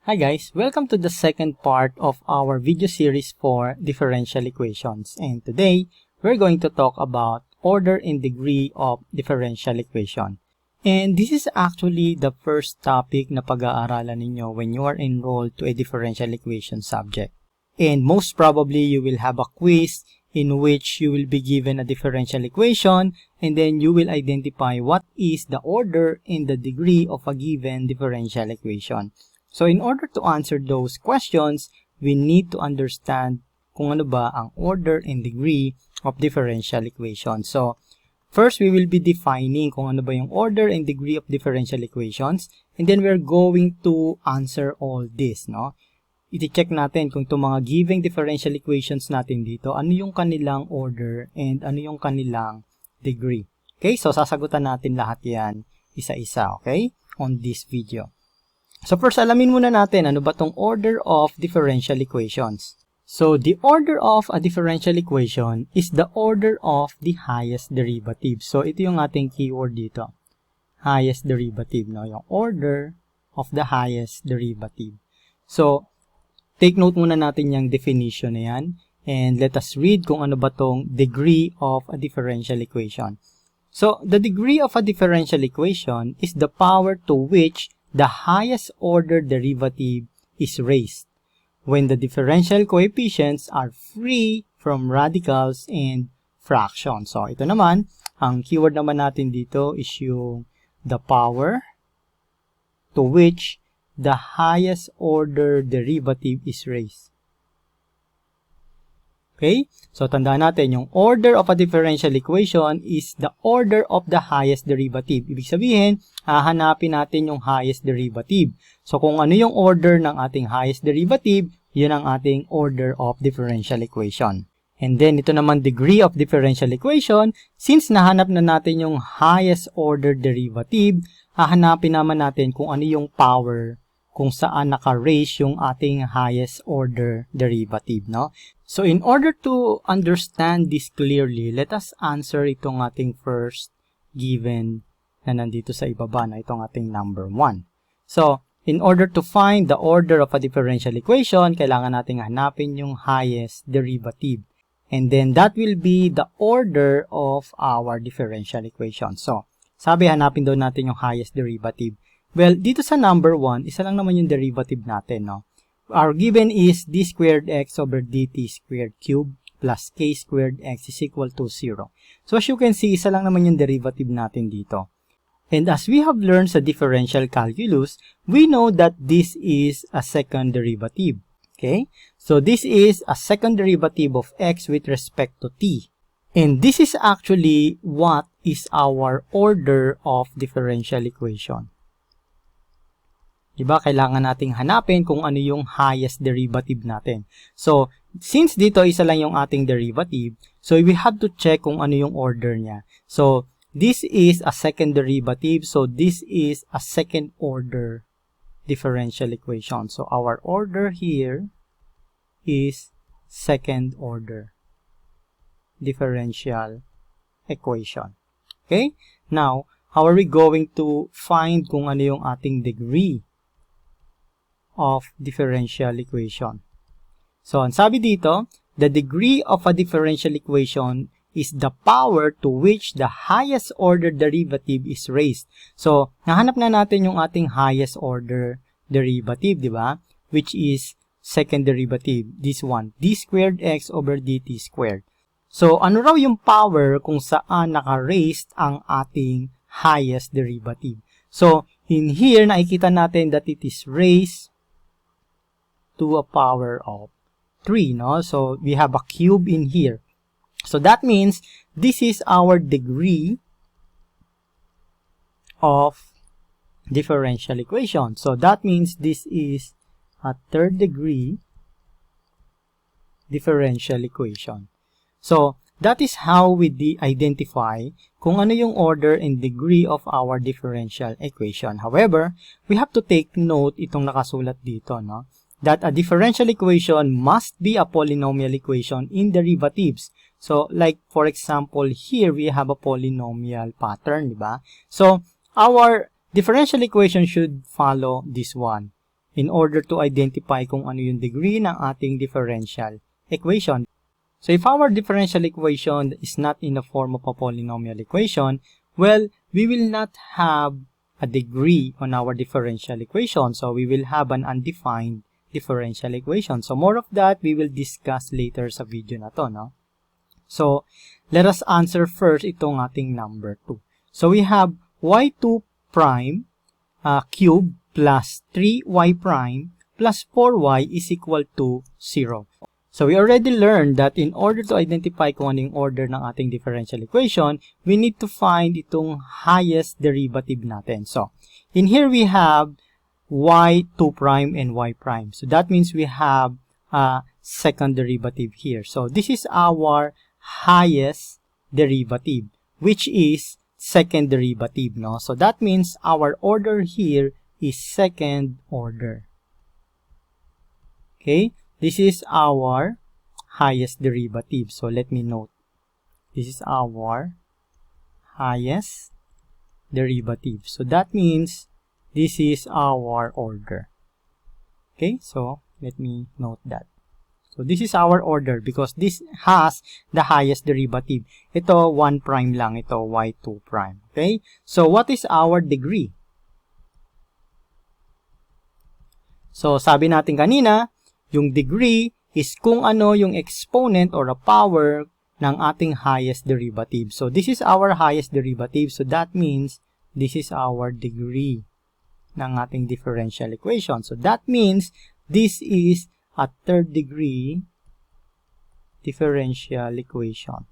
Hi guys, welcome to the second part of our video series for differential equations. And today, we're going to talk about order and degree of differential equation. And this is actually the first topic na pag-aaralan ninyo when you are enrolled to a differential equation subject. And most probably, you will have a quiz in which you will be given a differential equation and then you will identify what is the order and the degree of a given differential equation. So in order to answer those questions, we need to understand kung ano ba ang order and degree of differential equations. So first, we will be defining kung ano ba yung order and degree of differential equations, and then we're going to answer all this, no? I-check natin kung itong mga given differential equations natin dito, ano yung kanilang order and ano yung kanilang degree. Okay, so sasagutan natin lahat yan isa-isa, okay, on this video. So first, alamin muna natin ano ba tong order of differential equations. So the order of a differential equation is the order of the highest derivative. So ito yung ating keyword dito. Highest derivative, no? Yung order of the highest derivative. So take note muna natin yung definition na yan. And let us read kung ano ba tong degree of a differential equation. So the degree of a differential equation is the power to which the highest order derivative is raised when the differential coefficients are free from radicals and fractions. So, ito naman, ang keyword naman natin dito is yung the power to which the highest order derivative is raised. Okay? So, tandaan natin, yung order of a differential equation is the order of the highest derivative. Ibig sabihin, hahanapin natin yung highest derivative. So, kung ano yung order ng ating highest derivative, yun ang ating order of differential equation. And then, ito naman degree of differential equation. Since nahanap na natin yung highest order derivative, hahanapin naman natin kung ano yung power kung saan naka-raise yung ating highest order derivative, no? So, in order to understand this clearly, let us answer itong ating first given na nandito sa ibaba na itong ating number 1. So, in order to find the order of a differential equation, kailangan nating hanapin yung highest derivative. And then, that will be the order of our differential equation. So, sabi, hanapin daw natin yung highest derivative. Well, dito sa number 1, isa lang naman yung derivative natin, no? Our given is d squared x over dt squared cube plus k squared x is equal to 0. So, as you can see, isa lang naman yung derivative natin dito. And as we have learned sa differential calculus, we know that this is a second derivative. Okay? So, this is a second derivative of x with respect to t. And this is actually what is our order of differential equation. Diba? Kailangan nating hanapin kung ano yung highest derivative natin. So, since dito isa lang yung ating derivative, so we have to check kung ano yung order niya. So, this is a second derivative. So, this is a second order differential equation. So, our order here is second order differential equation. Okay? Now, how are we going to find kung ano yung ating degree of differential equation? So, ang sabi dito, the degree of a differential equation is the power to which the highest order derivative is raised. So, nahanap na natin yung ating highest order derivative, di ba? Which is second derivative, this one, d squared x over dt squared. So, ano raw yung power kung saan naka-raised ang ating highest derivative? So, in here, nakikita natin that it is raised to a power of 3, no? So, we have a cube in here. So, that means this is our degree of differential equation. So, that means this is a third degree differential equation. So, that is how we identify kung ano yung order and degree of our differential equation. However, we have to take note itong nakasulat dito, no? That a differential equation must be a polynomial equation in derivatives. So, like, for example, here we have a polynomial pattern, di ba? So, our differential equation should follow this one. in order to identify kung ano yung degree ng ating differential equation. So if our differential equation is not in the form of a polynomial equation, well, we will not have a degree on our differential equation. So we will have an undefined differential equation. So more of that we will discuss later sa video na to, no? So let us answer first itong ating number 2. So we have y2 prime cube plus 3y prime plus 4y is equal to 0. So we already learned that in order to identify kung ano yung order ng ating differential equation, we need to find itong highest derivative natin. So in here we have y2 prime and y prime. So that means we have a second derivative here. So this is our highest derivative, which is second derivative, no? So that means our order here is second order. Okay? This is our highest derivative. So let me note. This is our highest derivative. So that means this is our order. Okay? So let me note that. So this is our order because this has the highest derivative. Ito 1 prime lang. Ito y2 prime. Okay? So what is our degree? So sabi natin kanina, yung degree is kung ano yung exponent or a power ng ating highest derivative. So this is our highest derivative. So that means this is our degree ng ating differential equation. So that means this is a third degree differential equation.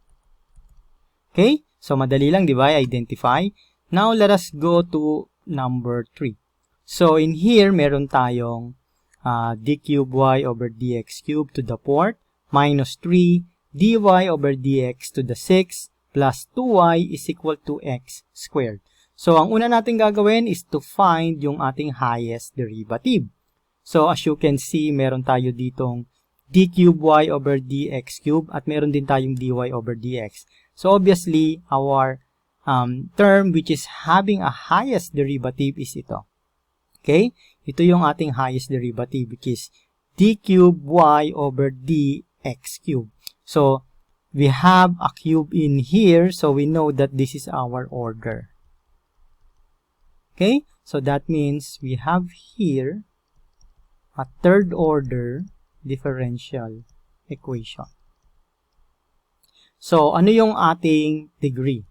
Okay? So madali lang, di ba? Identify. Now let us go to number 3. So in here, meron tayong d cube y over dx cube to the 4th minus 3 dy over dx to the 6th plus 2y is equal to x squared. So, ang una natin gagawin is to find yung ating highest derivative. So, as you can see, meron tayo ditong d cube y over dx cube at meron din tayong dy over dx. So, obviously, our term which is having a highest derivative is ito. Okay? Ito yung ating highest derivative which is d cube y over dx cube. So, we have a cube in here, so we know that this is our order. Okay? So, that means we have here a third order differential equation. So, ano yung ating degree?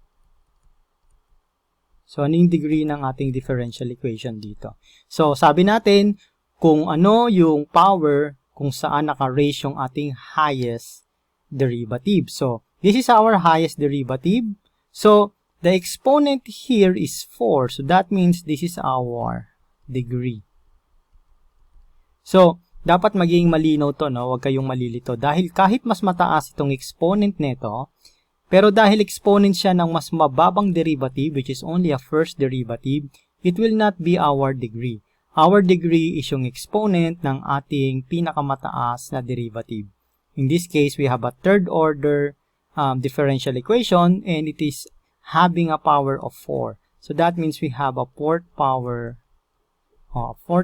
So, ano yung degree ng ating differential equation dito? So, sabi natin, kung ano yung power kung saan naka-raise yung ating highest derivative. So, this is our highest derivative. So, the exponent here is 4. So, that means this is our degree. So, dapat maging malinaw to, no? Huwag kayong malilito. Dahil kahit mas mataas itong exponent nito, pero dahil exponent siya ng mas mababang derivative, which is only a first derivative, it will not be our degree. Our degree is yung exponent ng ating pinakamataas na derivative. In this case, we have a third order differential equation and it is having a power of 4. So that means we have a fourth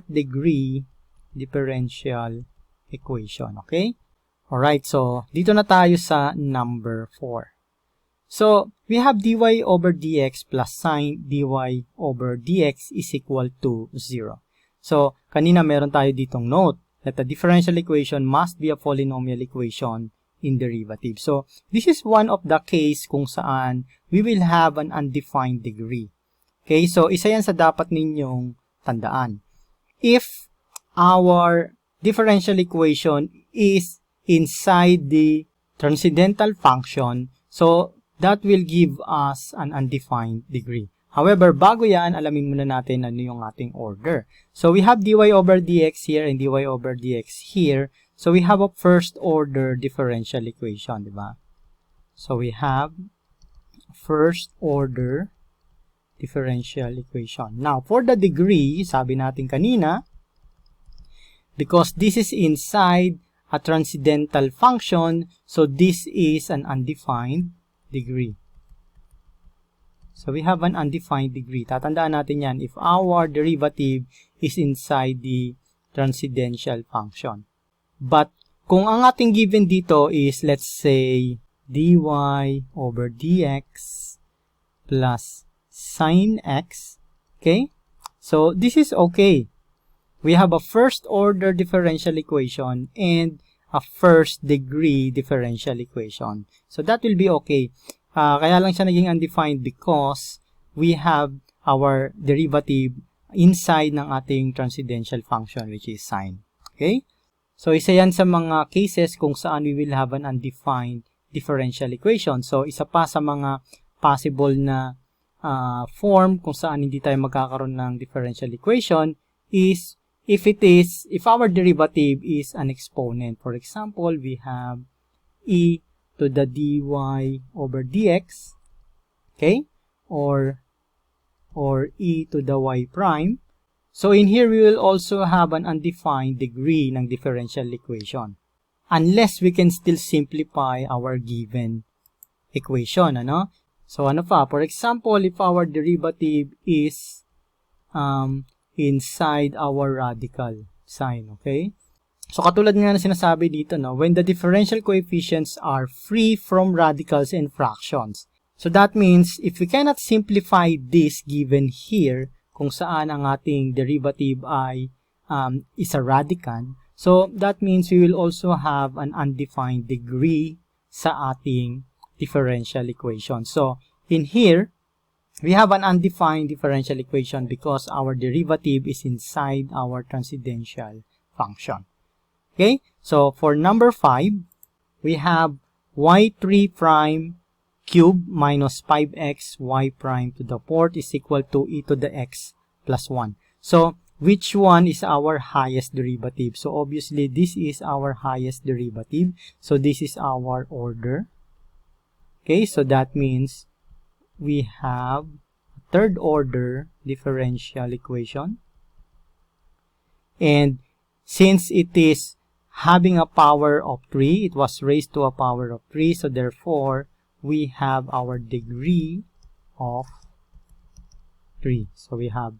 degree differential equation. Okay? Alright, so dito na tayo sa number 4. So, we have dy over dx plus sine dy over dx is equal to 0. So, kanina meron tayo ditong note that the differential equation must be a polynomial equation in derivative. So, this is one of the case kung saan we will have an undefined degree. Okay, so isa yan sa dapat ninyong tandaan. If our differential equation is inside the transcendental function, so that will give us an undefined degree. However, bago yan, alamin muna natin ano yung ating order. So, we have dy over dx here and dy over dx here. So, we have a first order differential equation, di ba? So, we have first order differential equation. Now, for the degree, sabi natin kanina, because this is inside a transcendental function, so this is an undefined degree. So, we have an undefined degree. Tatandaan natin yan. If our derivative is inside the transcendental function. But kung ang ating given dito is, let's say, dy over dx plus sine x, okay? So this is okay. We have a first order differential equation and a first degree differential equation. So that will be okay. Kaya lang siya naging undefined because we have our derivative inside ng ating transcendental function, which is sine. Okay? So isa yan sa mga cases kung saan we will have an undefined differential equation. So isa pa sa mga possible na form kung saan hindi tayo magkakaroon ng differential equation is if our derivative is an exponent. For example, we have e to the dy over dx, okay, or e to the y prime. So in here we will also have an undefined degree ng differential equation unless we can still simplify our given equation, ano? So ano pa, for example, if our derivative is inside our radical sign, okay? So katulad nga na sinasabi dito, no, when the differential coefficients are free from radicals and fractions. So that means if we cannot simplify this given here, kung saan ang ating derivative ay is a radicand, so that means we will also have an undefined degree sa ating differential equation. So in here, we have an undefined differential equation because our derivative is inside our transcendental function. Okay, so for number 5, we have y3 prime cube minus 5x y prime to the 4th is equal to e to the x plus 1. So which one is our highest derivative? So obviously this is our highest derivative. So this is our order. Okay, so that means we have third order differential equation. And since it is having a power of 3, it was raised to a power of 3. So therefore, we have our degree of 3. So we have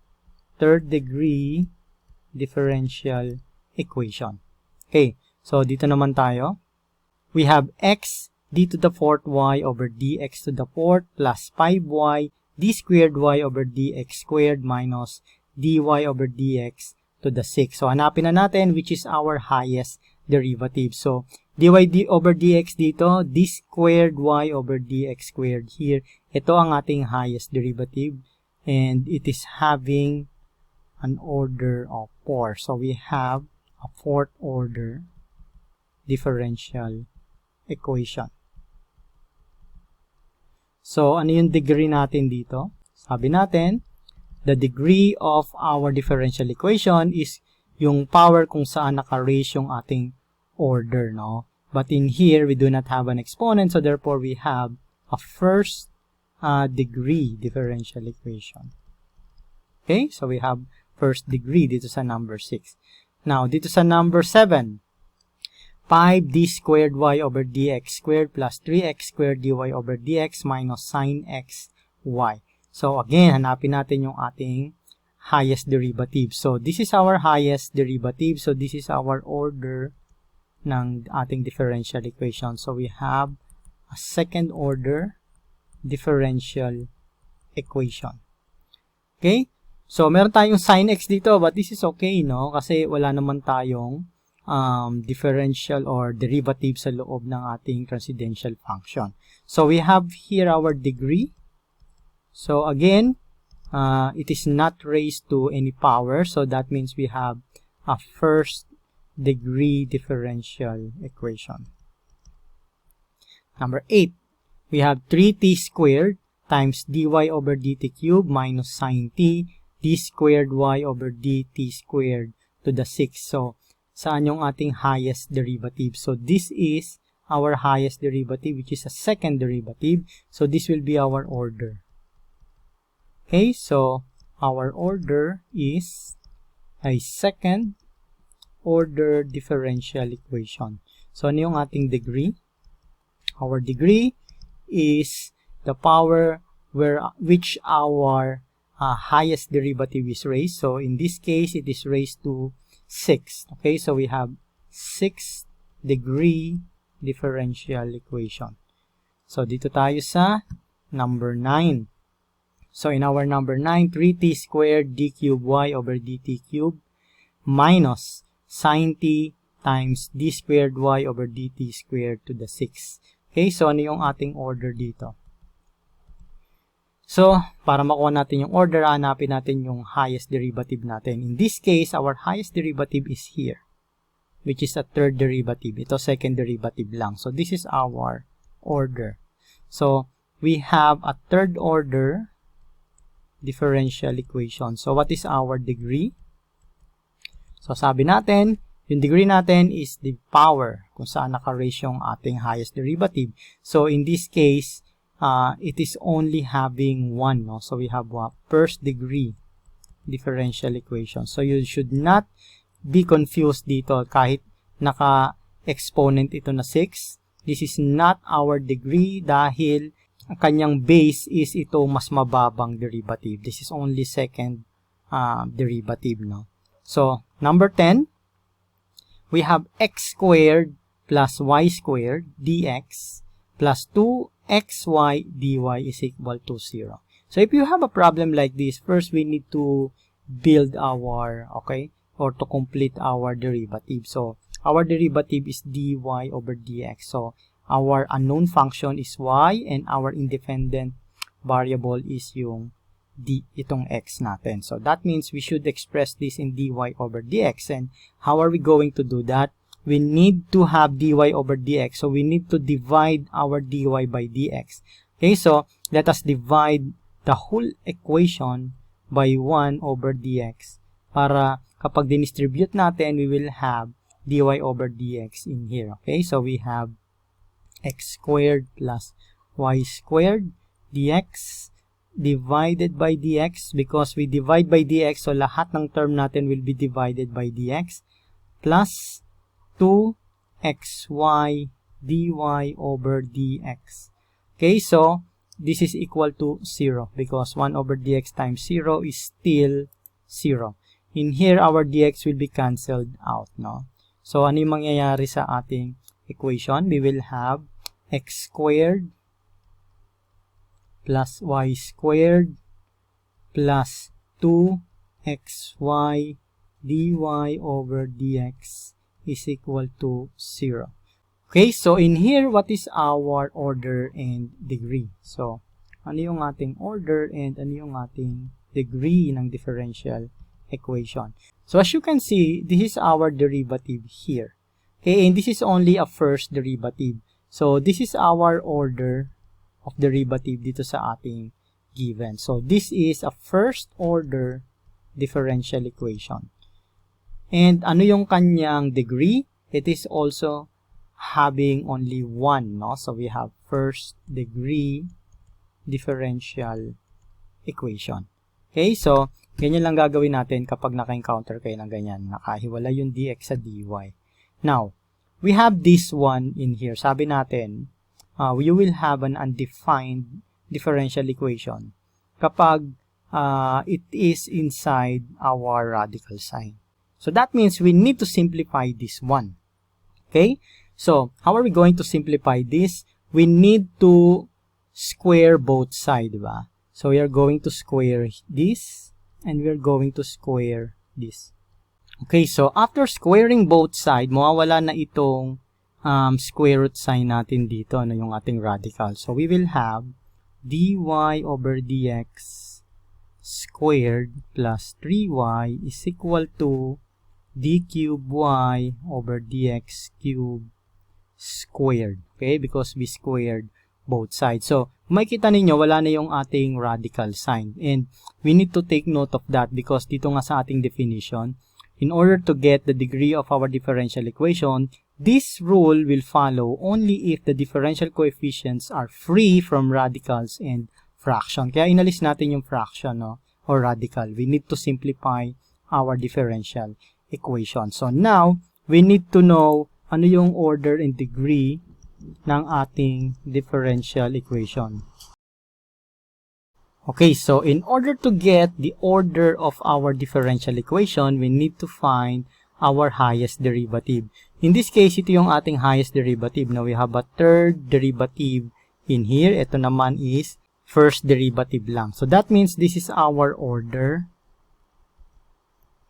third degree differential equation. Okay, so dito naman tayo. We have x d to the 4th y over dx to the 4th plus 5y d squared y over dx squared minus dy over dx to the 6. So hanapin na natin which is our highest derivative. So dy over dx dito, d squared y over dx squared here. Ito ang ating highest derivative and it is having an order of 4. So we have a fourth order differential equation. So, ano yung degree natin dito? Sabi natin, the degree of our differential equation is yung power kung saan naka-raise yung ating order, no? But in here, we do not have an exponent, so therefore, we have a first degree differential equation. Okay? So, we have first degree dito sa number 6. Now, dito sa number 7, 5d squared y over dx squared plus 3x squared dy over dx minus sin x y. So again, hanapin natin yung ating highest derivative. So this is our highest derivative. So this is our order ng ating differential equation. So we have a second order differential equation. Okay? So meron tayong sin x dito, but this is okay, no? Kasi wala naman tayong differential or derivative sa loob ng ating transcendental function. So we have here our degree. So again, it is not raised to any power. So that means we have a first degree differential equation. Number 8, we have 3t squared times dy over dt cubed minus sin t d squared y over dt squared to the 6. So saan yung ating highest derivative? So this is our highest derivative, which is a second derivative. So this will be our order. Okay, so our order is a second order differential equation. So ano yung ating degree? Our degree is the power which our highest derivative is raised. So in this case, it is raised to 6. Okay, so we have 6th degree differential equation. So dito tayo sa number 9. So in our number 9, 3t squared d cubed y over dt cubed minus sin t times d squared y over dt squared to the 6. Okay, so ano yung ating order dito? So, para makuha natin yung order, hanapin natin yung highest derivative natin. In this case, our highest derivative is here, which is a third derivative. Ito, second derivative lang. So, this is our order. So, we have a third order differential equation. So, what is our degree? So, sabi natin, yung degree natin is the power kung saan naka-raise yung ating highest derivative. So, in this case, it is only having 1. No? So, we have a first degree differential equation. So, you should not be confused dito kahit naka-exponent ito na 6. This is not our degree dahil ang kanyang base is ito mas mababang derivative. This is only second derivative. No? So, number 10. We have x squared plus y squared dx plus 2xy dy is equal to 0. So if you have a problem like this, first we need to build our, or to complete our derivative. So our derivative is dy over dx. So our unknown function is y and our independent variable is yung itong x natin. So that means we should express this in dy over dx. And how are we going to do that? We need to have dy over dx. So we need to divide our dy by dx. Okay, so let us divide the whole equation by 1 over dx. Para kapag dinistribute natin, we will have dy over dx in here. Okay, so we have x squared plus y squared dx divided by dx, because we divide by dx, so lahat ng term natin will be divided by dx, plus 2xy dy over dx. Okay, so this is equal to 0 because 1 over dx times 0 is still 0. In here, our dx will be cancelled out. No? So ano yung mangyayari sa ating equation? We will have x squared plus y squared plus 2xy dy over dx is equal to 0. Okay, so in here, what is our order and degree? So, ano yung ating order and ano yung ating degree ng differential equation? So, as you can see, this is our derivative here. Okay, and this is only a first derivative. So, this is our order of derivative dito sa ating given. So, this is a first order differential equation. And ano yung kanyang degree? It is also having only 1. No? So, we have first degree differential equation. Okay, so, ganyan lang gagawin natin kapag naka-encounter kayo ng ganyan. Nakahiwala yung dx sa dy. Now, we have this one in here. Sabi natin, you will have an undefined differential equation kapag it is inside our radical sign. So that means we need to simplify this one. Okay? So how are we going to simplify this? We need to square both sides, diba? So we are going to square this and we are going to square this. Okay, so after squaring both sides, mawawala na itong square root sign natin dito, ano yung ating radical. So, we will have dy over dx squared plus 3y is equal to d cube y over dx cube squared. Okay, because we squared both sides. So, makikita ninyo, wala na yung ating radical sign. And we need to take note of that because dito nga sa ating definition, in order to get the degree of our differential equation, this rule will follow only if the differential coefficients are free from radicals and fraction. Kaya inalis natin yung fraction, no, or radical. We need to simplify our differential equation. So now, we need to know ano yung order and degree ng ating differential equation. Okay, so in order to get the order of our differential equation, we need to find our highest derivative. In this case, ito yung ating highest derivative. Now, we have a third derivative in here. Ito naman is first derivative lang. So, that means this is our order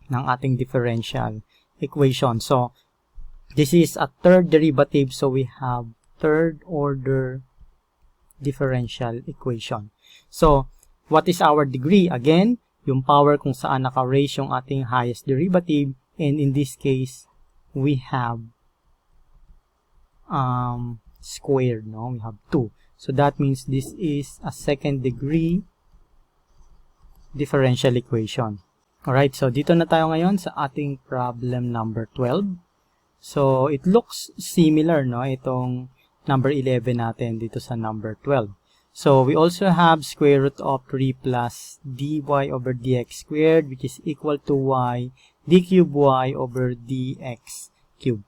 ng ating differential equation. So, this is a third derivative. So, we have third order differential equation. So, what is our degree? Again, yung power kung saan naka-raise yung ating highest derivative. And in this case, we have squared, no? We have 2. So, that means this is a second degree differential equation. Alright, so dito na tayo ngayon sa ating problem number 12. So, it looks similar, no? Itong number 11 natin dito sa number 12. So, we also have square root of 3 plus dy over dx squared, which is equal to y d cube y over dx cube.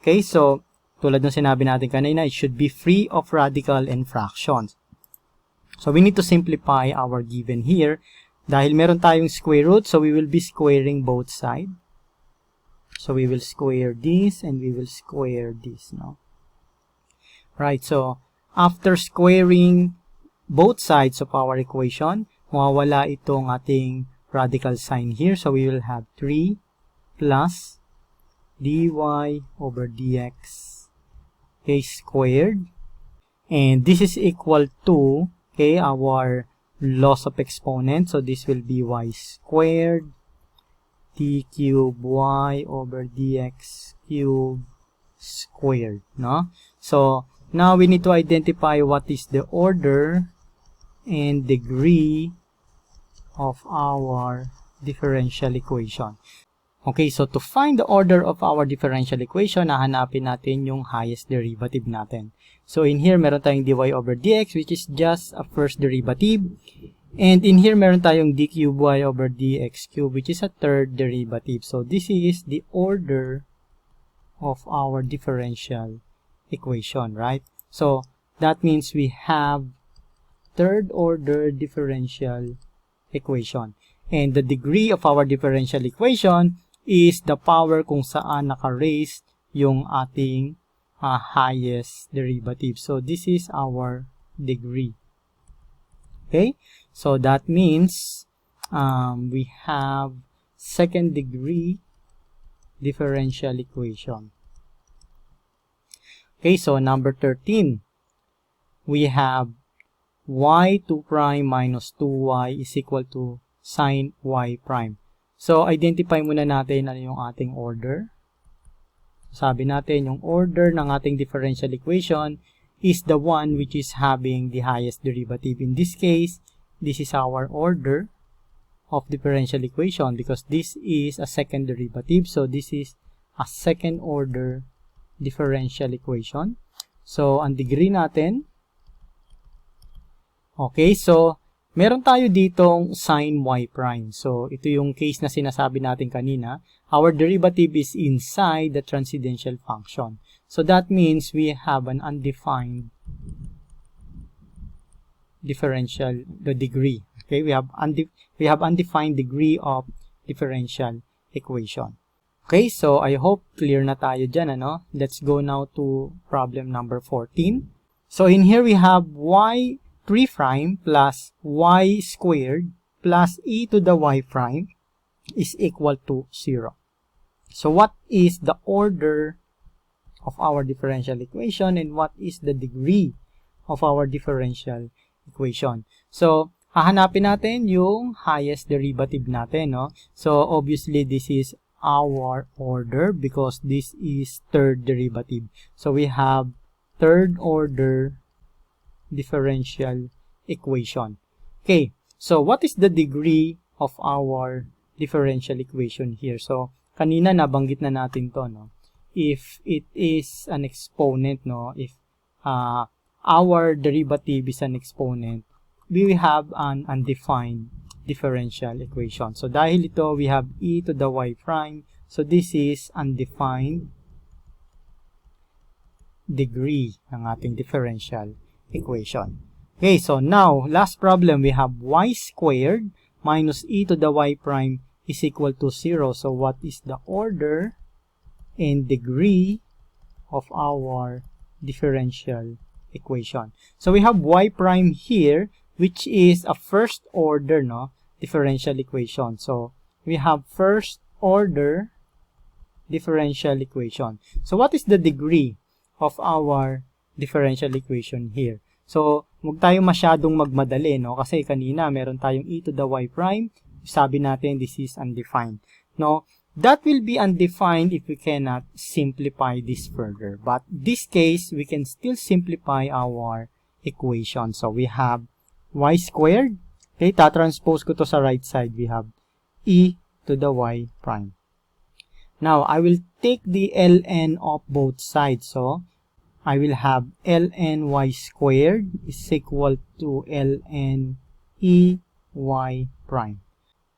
Okay, so, tulad ng sinabi natin kanina, it should be free of radical and fractions. So, we need to simplify our given here. Dahil meron tayong square root, so we will be squaring both sides. So, we will square this and we will square this, no? Right, so, after squaring both sides of our equation, mawawala itong ating radical sign here. So, we will have 3 plus dy over dx, okay, squared. And this is equal to, okay, our loss of exponent. So, this will be y squared d cube y over dx cube squared, no? So, now we need to identify what is the order and degree of our differential equation. Okay, so to find the order of our differential equation, hahanapin natin yung highest derivative natin. So in here, meron tayong dy over dx, which is just a first derivative. And in here, meron tayong d cube y over dx cube, which is a third derivative. So this is the order of our differential equation, right? So that means we have third order differential equation. And the degree of our differential equation is the power kung saan naka-raise yung ating highest derivative. So this is our degree. Okay? So that means we have second degree differential equation. Okay, so number 13, we have y2 prime minus 2y is equal to sine y prime. So, identify muna natin ano yung ating order. Sabi natin, yung order ng ating differential equation is the one which is having the highest derivative. In this case, this is our order of differential equation because this is a second derivative. So, this is a second order differential equation. So, ang degree natin, okay, so, meron tayo ditong sine y prime. So, ito yung case na sinasabi natin kanina. Our derivative is inside the transcendental function. So, that means we have an undefined differential, the degree. Okay, we have undefined degree of differential equation. Okay, so I hope clear na tayo dyan, ano? Let's go now to problem number 14. So in here we have y3 prime plus y squared plus e to the y prime is equal to 0. So what is the order of our differential equation and what is the degree of our differential equation? So hahanapin natin yung highest derivative natin, no? So obviously this is our order because this is third derivative. So we have third order differential equation. Okay, so what is the degree of our differential equation here? So kanina nabanggit na natin to, no? If it is an exponent, no? If our derivative is an exponent, we have an undefined differential equation. So dahil ito, we have e to the y prime. So this is undefined degree ng ating differential equation. Okay, so now, last problem, we have y squared minus e to the y prime is equal to 0. So what is the order and degree of our differential equation. So we have y prime here, which is a first order differential equation. So we have first order differential equation. So what is the degree of our differential equation here? So huwag tayo masyadong magmadali, kasi kanina meron tayong e to the y prime. Sabi natin this is undefined. That will be undefined if we cannot simplify this further. But this case, we can still simplify our equation. So we have y squared. Okay, tatranspose ko to sa right side. We have e to the y prime. Now, I will take the ln of both sides. So I will have ln y squared is equal to ln e y prime.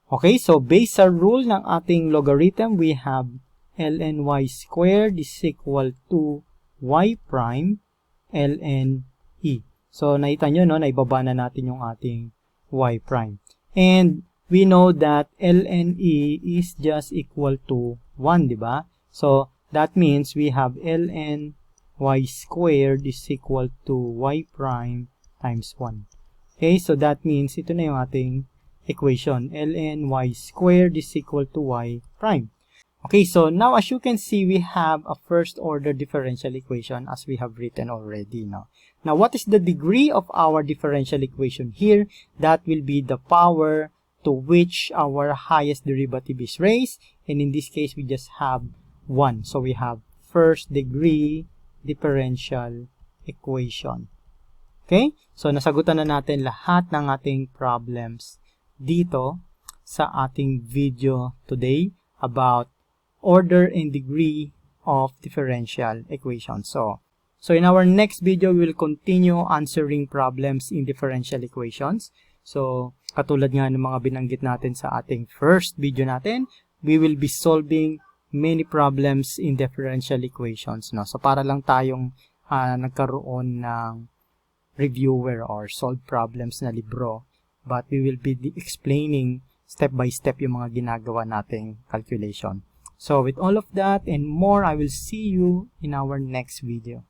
Okay, so based sa rule ng ating logarithm, we have ln y squared is equal to y prime ln e. So, nakita nyo, naibaba na natin yung ating y prime. And we know that ln e is just equal to 1, diba? So, that means we have ln y squared is equal to y prime times 1. Okay, so that means ito na yung ating equation, ln y squared is equal to y prime. Okay, so now as you can see, we have a first order differential equation as we have written already. Now what is the degree of our differential equation here? That will be the power to which our highest derivative is raised, and in this case, we just have 1. So we have first degree differential equation. Okay, so nasagutan na natin lahat ng ating problems dito sa ating video today about order and degree of differential equations. So in our next video, we will continue answering problems in differential equations. So katulad nga ng mga binanggit natin sa ating first video natin, we will be solving many problems in differential equations. So para lang tayong nagkaroon ng reviewer or solve problems na libro, but we will be explaining step by step yung mga ginagawa nating calculation. So with all of that and more, I will see you in our next video.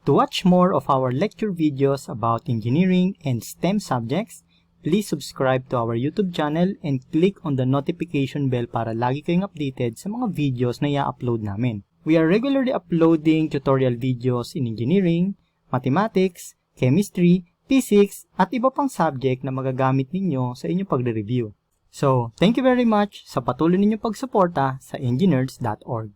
To watch more of our lecture videos about engineering and STEM subjects, please subscribe to our YouTube channel and click on the notification bell para lagi kayong updated sa mga videos na i-upload namin. We are regularly uploading tutorial videos in engineering, mathematics, chemistry, physics, at iba pang subject na magagamit ninyo sa inyong pagre-review. So, thank you very much sa patuloy ninyong pagsuporta sa enginerds.org.